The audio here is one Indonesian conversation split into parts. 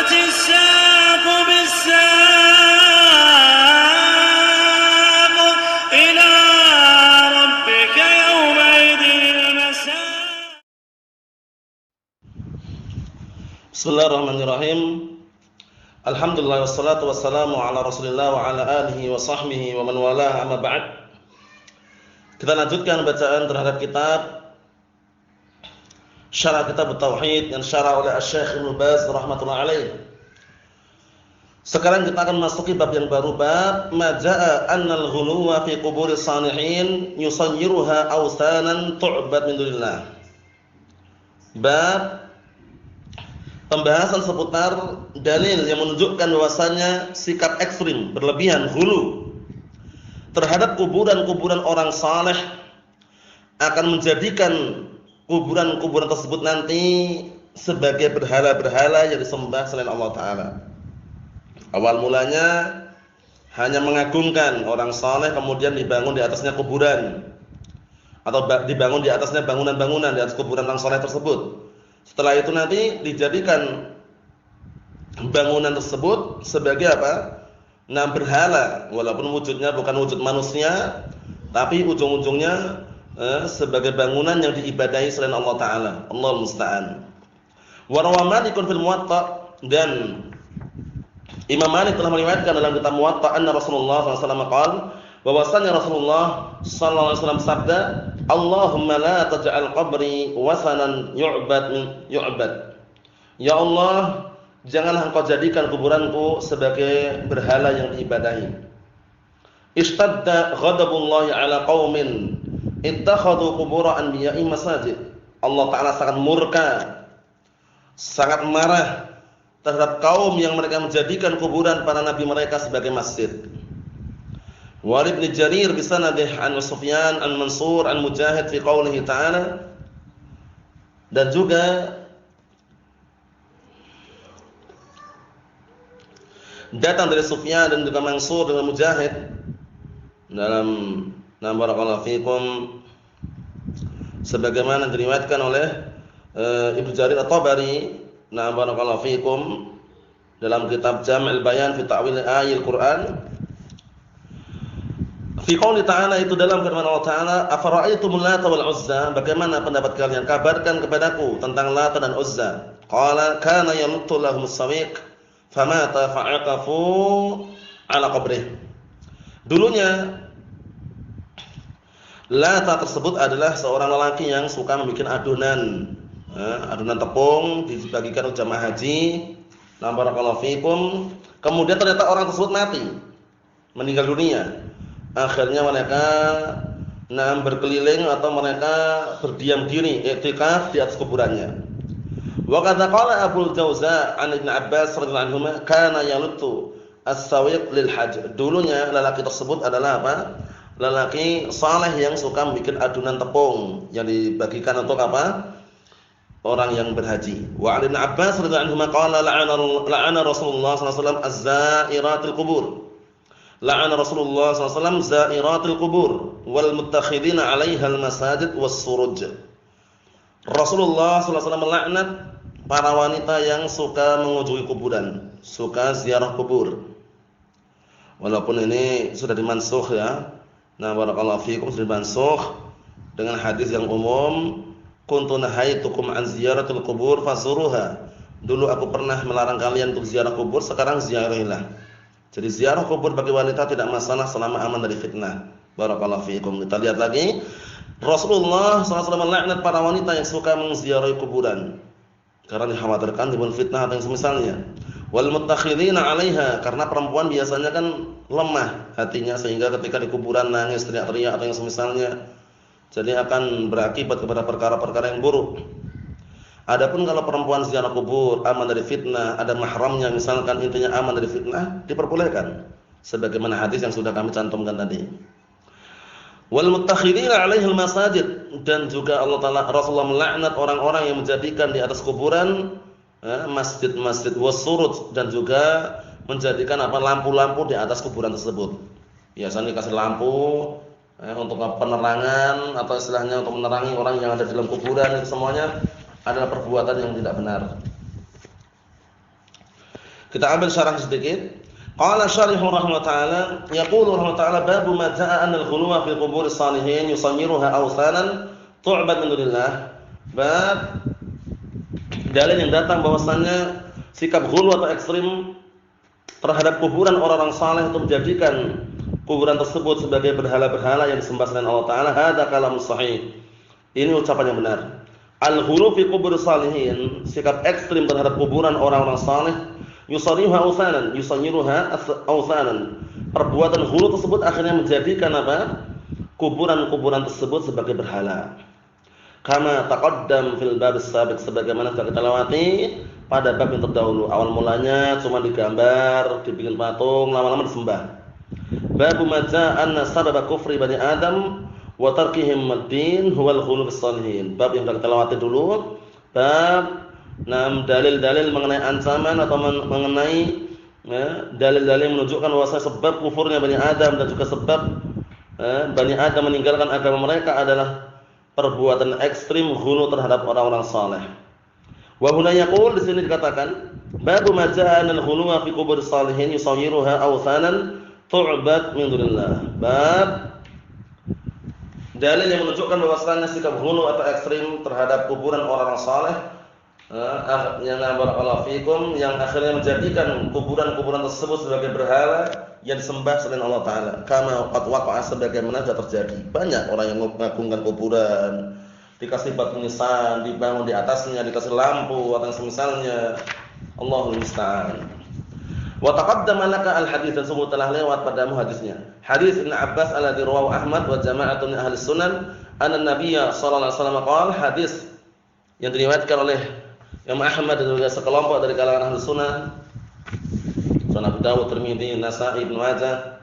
والتفت الساق بالساق إلى ربك يومئذ المساق. Bismillahirrahmanirrahim. Alhamdulillah wassalatu wassalamu ala Rasulillah wa ala alihi wa sahbihi wa man walah, amma ba'd. Kita lanjutkan bacaan terhadap kitab Syarah Kitab Tauhid yang syarah oleh Asy-Syaikh Ibnu Baz rahimatullah alaih. Sekarang kita akan masuki bab yang baru, bab ma jaa annal ghuluwa fi quburis salihin yusayyiruha awsanan tu'bad min dunillah. Bab pembahasan seputar dalil yang menunjukkan bahwasanya sikap ekstrim, berlebihan, hulu terhadap kuburan-kuburan orang saleh akan menjadikan kuburan-kuburan tersebut nanti sebagai berhala-berhala yang disembah selain Allah Ta'ala. Awal mulanya hanya mengagungkan orang saleh, kemudian dibangun di atasnya kuburan, atau dibangun di atasnya bangunan-bangunan di atas kuburan orang saleh tersebut. Setelah itu nanti dijadikan bangunan tersebut sebagai apa? Nah, berhala, walaupun wujudnya bukan wujud manusia, tapi ujung-ujungnya sebagai bangunan yang diibadahi selain Allah Ta'ala. Allahu musta'an. Wa rawa Malikun fil Muwatta, dan Imam Malik telah meriwayatkan dalam kitab Muwatta anna Rasulullah sallallahu alaihi wasallam qala, bahwasanya Rasulullah sallallahu alaihi wasallam sabda, Allahumma la taj'al qabri wasanan yu'bad. Ya Allah, janganlah Engkau jadikan kuburanku sebagai berhala yang diibadahi. Ishtadda ghadabullahi ala qaumin ittakhadhu qubur anbiya'i masajid. Allah Ta'ala sangat murka, sangat marah terhadap kaum yang mereka menjadikan kuburan para nabi mereka sebagai masjid. Wa Ibnu Jarir bisanadih an Sufyan an Mansur an Mujahid fi qoulihi ta'ala, dan juga datang dari Sufyan dan juga Mansur dan Mujahid dalam barakallahu fikum sebagaimana diriwayatkan oleh Ibnu Jarir At-Tabari barakallahu fikum dalam kitab Jam'ul Bayan fi Ta'wil Ayatil Qur'an. Fi qouli ta'ala, itu dalam firman Allah Ta'ala, afara'aytumul Lata wal Uzza, bagaimana pendapat kalian, kabarkan kepadaku tentang Lata dan Uzza. Qala kana yamuttu lahum as-sawiq famata fa'aqafu ala qabrih. Dulunya Lata tersebut adalah seorang lelaki yang suka membuat adonan tepung dibagikan untuk jamaah haji. Barakallahu fikum. Kemudian ternyata orang tersebut mati, meninggal dunia. Akhirnya mereka berkeliling atau mereka berdiam diri, i'tikaf di atas kuburannya. Wa kadza qala Abu Jauza an Ibnu Abbas radhiyallahu anhu, kana yaluttu as-sawiq lil hajj. Dulunya lelaki tersebut adalah apa? Lelaki saleh yang suka membuat adonan tepung yang dibagikan untuk apa? Orang yang berhaji. Wa Ibnu Abbas radhiyallahu anhu qala la'ana Rasulullah sallallahu alaihi wasallam az-za'iratil qubur. La'ana Rasulullah SAW za'iratil qubur wal muttakhidina 'alaiha al-masajid was-suruj. Rasulullah SAW melaknat para wanita yang suka mengunjungi kuburan, suka ziarah kubur. Walaupun ini sudah dimansukh ya. Barakallahu fikum, sudah dimansukh dengan hadis yang umum, kuntu nahaitukum an ziyaratil qubur fazuruha. Dulu aku pernah melarang kalian untuk ziarah kubur, sekarang ziarahilah. Jadi ziarah kubur bagi wanita tidak masalah selama aman dari fitnah. Barakallahu fiikum. Kita lihat lagi, Rasulullah SAW melaknat para wanita yang suka menziarahi kuburan karena dikhawatirkan timbul fitnah atau yang semisalnya. Wal muttakhidina 'alaiha, karena perempuan biasanya kan lemah hatinya sehingga ketika di kuburan nangis, teriak-teriak atau yang semisalnya, jadi akan berakibat kepada perkara-perkara yang buruk. Adapun kalau perempuan ziarah kubur aman dari fitnah, ada mahramnya misalkan, intinya aman dari fitnah, diperbolehkan sebagaimana hadis yang sudah kami cantumkan tadi. Wal muttakhidina 'alaihil masajid, dan juga Allah Ta'ala, Rasulullah melaknat orang-orang yang menjadikan di atas kuburan masjid-masjid, wasurut, dan juga menjadikan lampu-lampu di atas kuburan tersebut. Biasanya dikasih lampu untuk penerangan atau istilahnya untuk menerangi orang yang ada di dalam kuburan, itu semuanya adalah perbuatan yang tidak benar. Kita ambil syarah sedikit. Qala syarihu rahimahullah ta'ala, yaqulu rahimahullah ta'ala babu ma jaa'a anna al-ghuluwa fi qubur as-salihin yusayyiruha awsanan tu'bad min dunillah. Bab dalil yang datang bahwasannya sikap ghulu atau ekstrim terhadap kuburan orang-orang saleh untuk menjadikan kuburan tersebut sebagai berhala-berhala yang disembah selain Allah Ta'ala. Hadza kalamun sahih. Ini ucapan yang benar. Al-ghulu fi qubur salihin, sikap ekstrim terhadap kuburan orang-orang saleh, yusayyiruha awsanan. Perbuatan ghulu tersebut akhirnya menjadikan apa? Kuburan-kuburan tersebut sebagai berhala. Kama taqaddam fil bab as-sabiq, sebagaimana sudah kita lewati pada bab yang terdahulu. Awal mulanya cuma digambar, dibikin patung, lama-lama disembah. Babu ma jaa'a anna sababa kufri bani Adam wa tarkihim ad-din huwa al-ghulu bis-salihin. Bab yang sudah kita lewati dulu. Bab 6 dalil-dalil mengenai ancaman atau mengenai dalil-dalil menunjukkan bahwa sebab kufurnya bani Adam dan juga sebab bani Adam meninggalkan agama mereka adalah perbuatan ekstrim ghulu terhadap orang-orang saleh. Wa huna yaqul, di sini dikatakan babu ma jaa'a al-ghuluwa fi qubur salihin yusayyiruha awsanan tu'bad min dunillah. Bab dalil yang menunjukkan bahwasanya sikap ghulu atau ekstrim terhadap kuburan orang-orang saleh yang barakallahu fikum, yang akhirnya menjadikan kuburan-kuburan tersebut sebagai berhala yang disembah selain Allah Ta'ala. Kama qad waqa'a, sebagaimana sudah terjadi. Banyak orang yang mengagungkan kuburan, dikasih batu nisan, dibangun di atasnya, dikasih lampu atau semisalnya. Allahul musta'an. Wa taqaddama laka al-hadits, dan semua telah lewat padamu hadisnya. Hadis Ibnu Abbas alladzi rawahu Ahmad wa jama'atun ahli sunan anna Nabiyya sallallahu alaihi wasallam qala, hadis yang diriwayatkan oleh Imam Ahmad dan juga sekelompok dari kalangan ahli sunnah, Sunan Abu Dawud, Tirmidzi, Nasa'i, Ibnu Majah.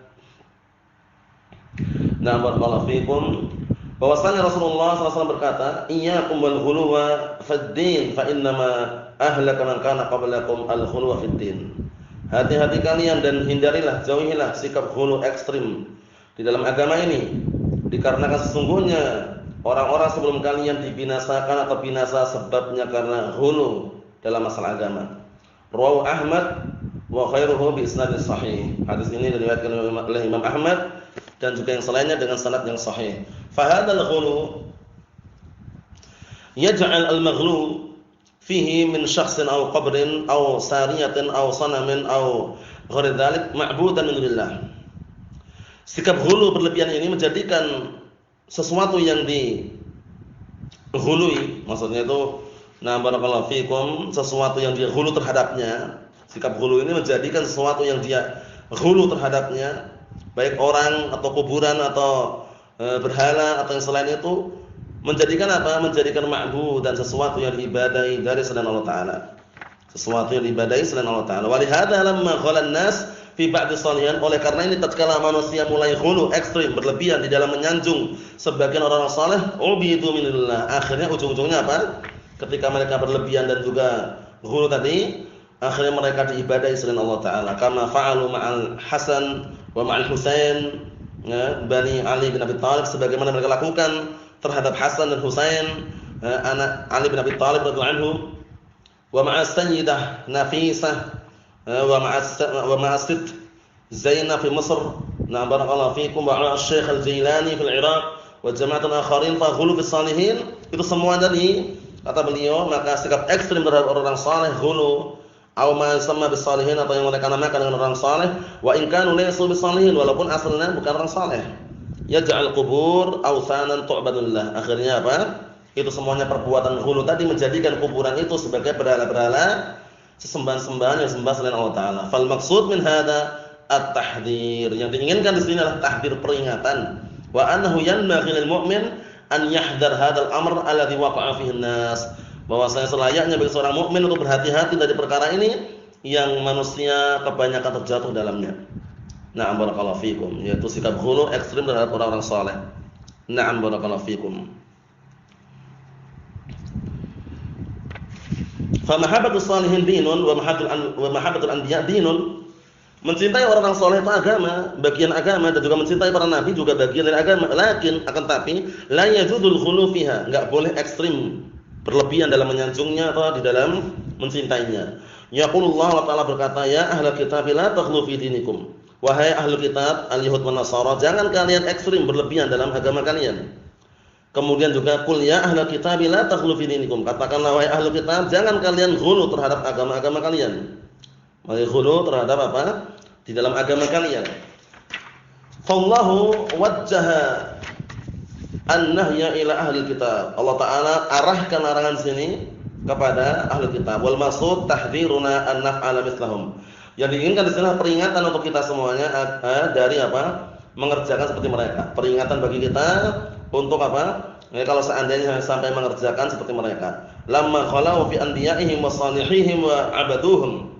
Nah, barakallahu fikum, bahwasanya Rasulullah SAW berkata, iyyakum wal ghuluwa fid din fa innama ahlaka man kana qablakum al ghuluwa fid din. Hati-hati kalian dan hindarilah, jauhilah sikap ghulu ekstrim di dalam agama ini, dikarenakan sesungguhnya orang-orang sebelum kalian dibinasakan atau binasa sebabnya karena ghulu dalam masalah agama. Rawahu Ahmad wa khairuhu bi isnadin sahih. Hadis ini diriwayatkan oleh Imam Ahmad dan juga yang selainnya dengan sanad yang sahih. Fa hadzal ghulu yaj'al al-maghlu fihi min syakhsin aw qabrin aw sariyatin aw sanamin aw ghairi dzalik ma'budan min dunillah. Sikap ghulu berlebihan ini menjadikan sesuatu yang dihului, maksudnya itu barakallahu fikum, sesuatu yang dia ghulu terhadapnya. Sikap ghulu ini menjadikan sesuatu yang dia ghulu terhadapnya, baik orang atau kuburan atau berhala atau yang selain itu, menjadikan apa? Menjadikan ma'bud dan sesuatu yang diibadahi dari selain Allah Ta'ala. Sesuatu yang diibadahi selain Allah Ta'ala. Wa lihadza lamma ghala an-nas fi ba'd salihin, oleh karena ini tatkala manusia mulai ghulu ekstrim berlebihan di dalam menyanjung sebagian orang saleh, ubidu minillah, akhirnya ujung-ujungnya apa? Ketika mereka berlebihan dan juga ghulu tadi, akhirnya mereka diibadahi selain Allah Ta'ala. Kama fa'alu ma'al Hasan wa ma'al Husain, Bani Ali bin Abi Thalib, sebagaimana mereka lakukan terhadap Hasan dan Husain, anak Ali bin Abi Thalib radhiyallahu anhu, wa ma'as sayyidah Nafisah wa ma'as Sitt Zainab fi Misr. Nah, barakallahu fikum, wa ala Syekh Al-Jailani fil Iraq wa jama'atan akharin fa ghulu fis salihin. Itu semua tadi kata beliau, maka sikap ekstrim terhadap orang saleh ghulu, atau ma sama bis salihin, atau yang mereka namakan dengan orang saleh, wa in kanu laysu bis salihin, walaupun asalnya bukan orang saleh. Yaj'al qubur awsanan tu'badullah. Akhirnya apa? Itu semuanya perbuatan ghulu tadi menjadikan kuburan itu sebagai berhala-berhala, sesembahan-sembahan yang disembah selain Allah Ta'ala. Fal maksud min hadza at-tahdhir. Yang diinginkan di sini adalah tahdir, peringatan. Wa annahu yanbaghi lil mu'min an yahdhar hadzal amr alladhi waqa'a fihi an-nas. Bahwasanya selayaknya bagi seorang mukmin untuk berhati-hati dari perkara ini yang manusia kebanyakan terjatuh dalamnya. Na'am barakallahu fikum, yaitu sikap ghulu ekstrim terhadap orang-orang saleh. Na'am barakallahu fikum. Fa mahabbatus salihin dinun wa mahabbatul anbiya dinun. Mencintai orang-orang saleh itu agama, bagian agama, dan juga mencintai para nabi juga bagian dari agama. Lakin akan tapi la yajudul ghulu fiha, enggak boleh ekstrim berlebihan dalam menyanjungnya atau di dalam mencintainya. Yaqulullah, Allah Ta'ala berkata, ya ahlul kitab la taghlu fi dinikum. Wahai ahlul kitab, al-yahud wan nasara, jangan kalian ekstrim berlebihan dalam agama kalian. Kemudian juga qul ya ahlul kitab la taghlu fi dinikum. Katakanlah wahai ahlul kitab, jangan kalian ghulu terhadap agama-agama kalian. Maka ghulu terhadap apa? Di dalam agama kalian. Fallahu wajjaha an-nahya ila ahlil kitab. Allah Ta'ala arahkan larangan sini kepada ahli kitab. Wal maksud tahdhiruna an naf'ala mithlahum. Yang diinginkan di sini peringatan untuk kita semuanya dari apa? Mengerjakan seperti mereka. Peringatan bagi kita untuk apa? Ya, kalau seandainya sampai mengerjakan seperti mereka. Lamma khalau fi anbiya'ihim wa salihihim wa abaduhum.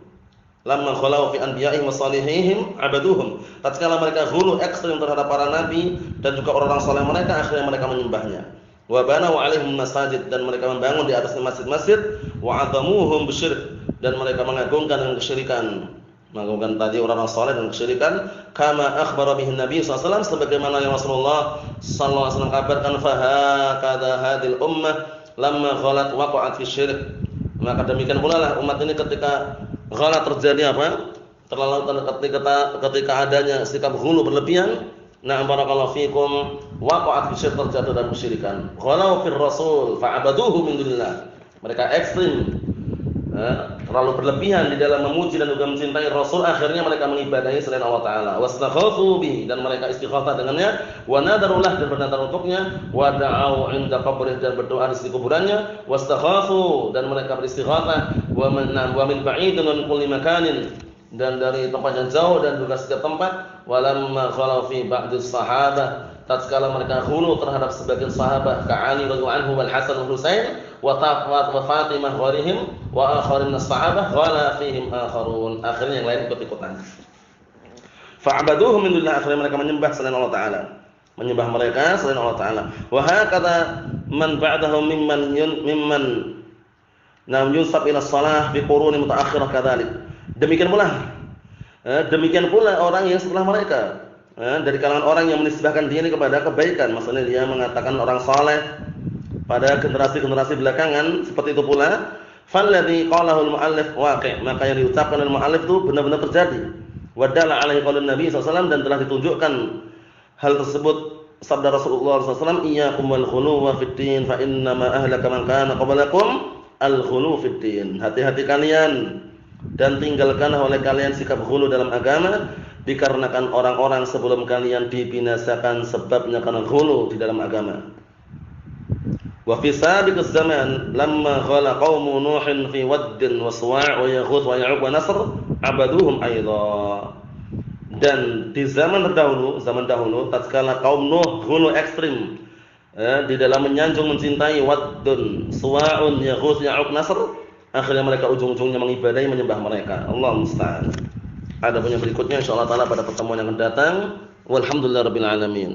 Lamma khalau fi anbiya'ihim wa salihihim abaduhum. Tatkala mereka ghulu ekstrem terhadap para nabi dan juga orang-orang saleh mereka, akhirnya mereka menyembahnya. Wa banau 'alaihim masajid, dan mereka membangun di atasnya masjid-masjid, wa 'adzamuhum bisyirk, dan mereka mengagungkan dengan kesyirikan. Mengagungkan tadi orang-orang saleh dan kesyirikan, kama akhbara bihi Nabi sallallahu alaihi wasallam, sebagaimana yang Rasulullah sallallahu alaihi wasallam kabarkan, fa hakadha hadhil ummah lamma ghalat waqa'at fi syirk. Maka demikian pula lah umat ini ketika ghalat terjadi apa? Terlalu ketika adanya sikap ghulu berlebihan. Na'am barakallahu fikum, waqa'at fi syirk, terjatuh dalam kesyirikan. Ghalau fir rasul fa'abaduhu min dunillah. Mereka ekstrim, terlalu berlebihan di dalam memuji dan juga mencintai Rasul, akhirnya mereka mengibadahi selain Allah Ta'ala. Wastakhafu bihi, dan mereka istighatsah dengannya, wa nadarulah, dan bernadar untuknya, wa da'au 'inda qabrih, dan berdoa di sisi kuburannya, wastakhafu, dan mereka beristighatsah, wa min ba'idin wa min kulli makanin, dan dari tempat yang jauh dan juga setiap tempat. Walamma khalau fi ba'dis sahabah, tatkala mereka ghulu terhadap sebagian sahabat, ka'ali radhiyallahu anhu wal Hasan wal Husain wa Fatimah ghairihim wa akharin as-sahabah ghala fihim akharun, akhirnya yang lain ikut-ikutan. Fa'abaduhum min dunillah, akhirnya mereka menyembah selain Allah Ta'ala, menyembah mereka selain Allah Ta'ala. Wa hakadha man ba'dahum mimman nam yunsab ila shalah fi quruni mutaakhirah kadzalik. Demikian pula orang yang setelah mereka, dari kalangan orang yang menisbahkan diri kepada kebaikan, maksudnya dia mengatakan orang saleh pada generasi-generasi belakangan, seperti itu pula falladzi qalahu al-muallif waqi', maka yang diucapkan oleh muallif itu benar-benar terjadi. Wa dalla alaihi qaulun Nabi sallallahu alaihi wasallam, dan telah ditunjukkan hal tersebut sabda Rasulullah sallallahu alaihi wasallam, iyyakum wal ghuluwa fid din fa inna ma ahlaka man kana qablakum al-ghulu fid din. Hati-hati kalian dan tinggalkanlah oleh kalian sikap ghulu dalam agama, dikarenakan orang-orang sebelum kalian dibinasakan sebabnya karena ghulu di dalam agama. Wa fi sabiquz zaman lamma ghala qaumu nuhin fi waddin wa suwa' wa yaghut wa ya'uq wa nasr abaduhum aidha. Dan di zaman dahulu tatkala kaum Nuh ghulu ekstrim di dalam menyanjung mencintai waddun, suwa'un, yaghut, ya'uq, nasr, akhirnya mereka ujung-ujungnya mengibadahi, menyembah mereka. Allah musta'an. Ada punya berikutnya insyaallah taala pada pertemuan yang akan datang. Walhamdulillahirabbil alamin.